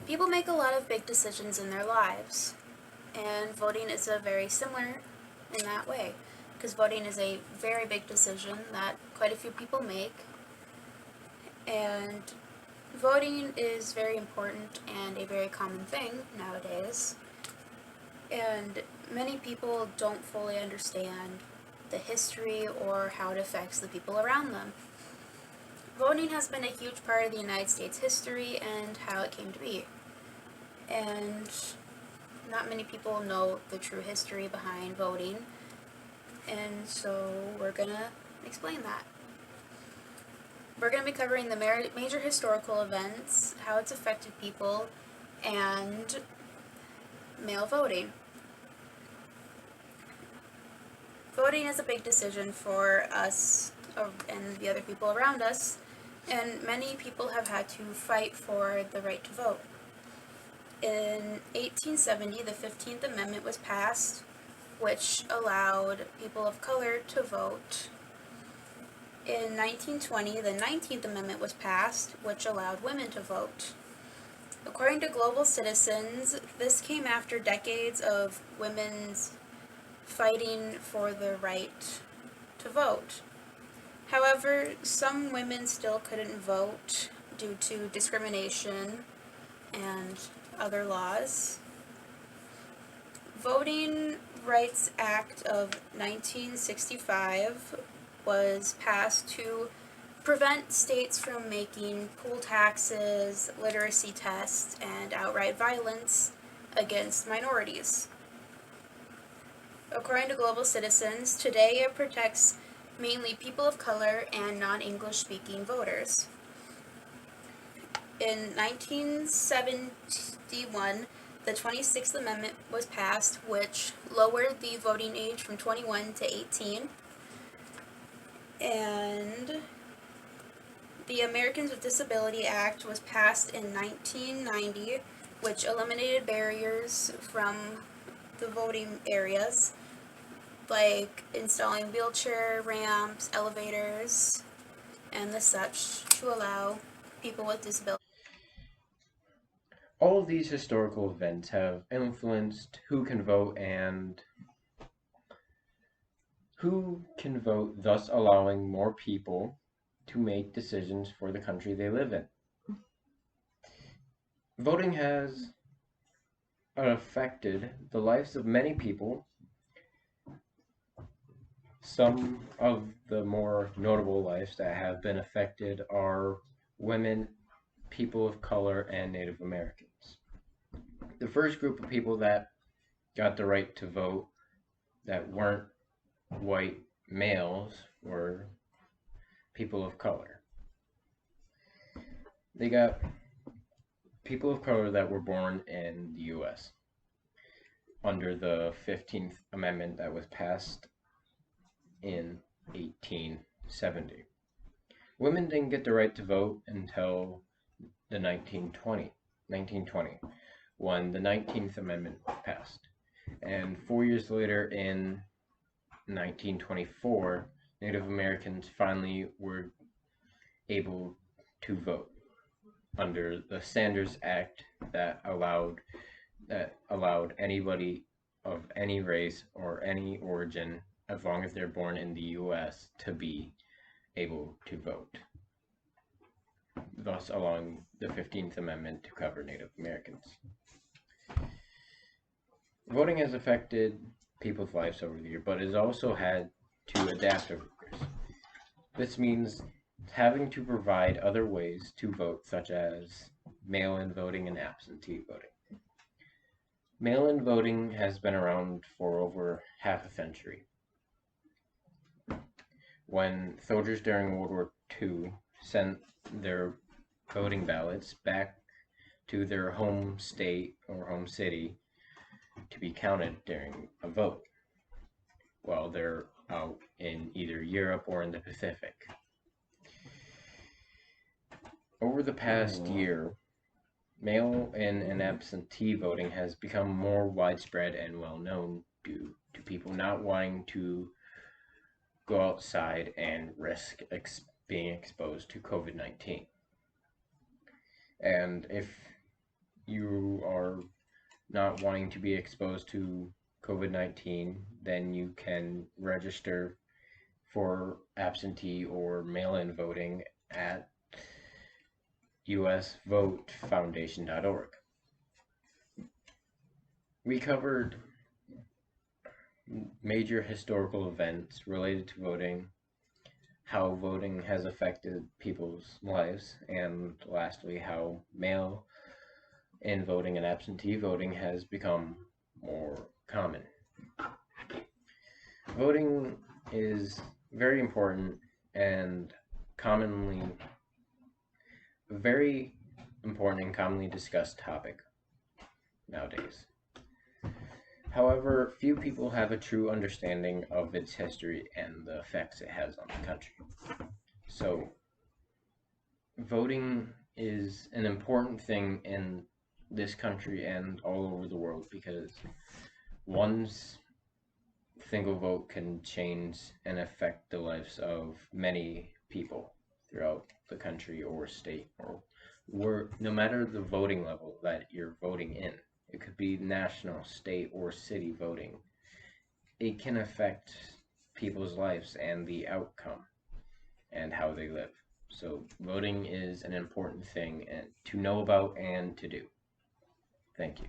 People make a lot of big decisions in their lives, and voting is a very similar in that way, because voting is a very big decision that quite a few people make, and voting is very important and a very common thing nowadays, and many people don't fully understand the history or how it affects the people around them. Voting has been a huge part of the United States history and how it came to be. And not many people know the true history behind voting, and so we're gonna explain that. We're gonna be covering the major historical events, how it's affected people, and male voting. Voting is a big decision for us and the other people around us, and many people have had to fight for the right to vote. In 1870, the 15th Amendment was passed, which allowed people of color to vote. In 1920, the 19th Amendment was passed, which allowed women to vote. According to Global Citizens, this came after decades of women's fighting for the right to vote. However, some women still couldn't vote due to discrimination and other laws. Voting Rights Act of 1965 was passed to prevent states from making poll taxes, literacy tests, and outright violence against minorities. According to Global Citizens, today it protects mainly people of color and non-English speaking voters. In 1971, the 26th Amendment was passed, which lowered the voting age from 21 to 18. And the Americans with Disability Act was passed in 1990, which eliminated barriers from the voting areas, like installing wheelchair ramps, elevators, and the such to allow people with disabilities. All of these historical events have influenced who can vote and who can vote, thus allowing more people to make decisions for the country they live in. Voting has affected the lives of many people. Some of the more notable lives that have been affected are women, people of color, and Native Americans. The first group of people that got the right to vote that weren't white males were people of color. They got people of color that were born in the US under the 15th Amendment that was passed in 1870. Women didn't get the right to vote until the 1920, when the 19th Amendment passed. And 4 years later, in 1924, Native Americans finally were able to vote under the Sanders Act that allowed anybody of any race or any origin, as long as they're born in the US, to be able to vote, thus allowing the 15th Amendment to cover Native Americans. Voting has affected people's lives over the years, but has also had to adapt over the years. This means having to provide other ways to vote, such as mail-in voting and absentee voting. Mail-in voting has been around for over half a century. When soldiers during World War II sent their voting ballots back to their home state or home city to be counted during a vote while they're out in either Europe or in the Pacific. Over the past year, mail-in and absentee voting has become more widespread and well known due to people not wanting to go outside and risk being exposed to COVID-19. And if you are not wanting to be exposed to COVID-19, then you can register for absentee or mail-in voting at usvotefoundation.org. We covered major historical events related to voting, how voting has affected people's lives, and lastly, how mail-in voting and absentee voting has become more common. Voting is very important and commonly very important and commonly discussed topic nowadays. However, few people have a true understanding of its history and the effects it has on the country. So, voting is an important thing in this country and all over the world because one single vote can change and affect the lives of many people throughout the country or state or no matter the voting level that you're voting in. It could be national, state, or city voting. It can affect people's lives and the outcome and how they live. So voting is an important thing to know about and to do. Thank you.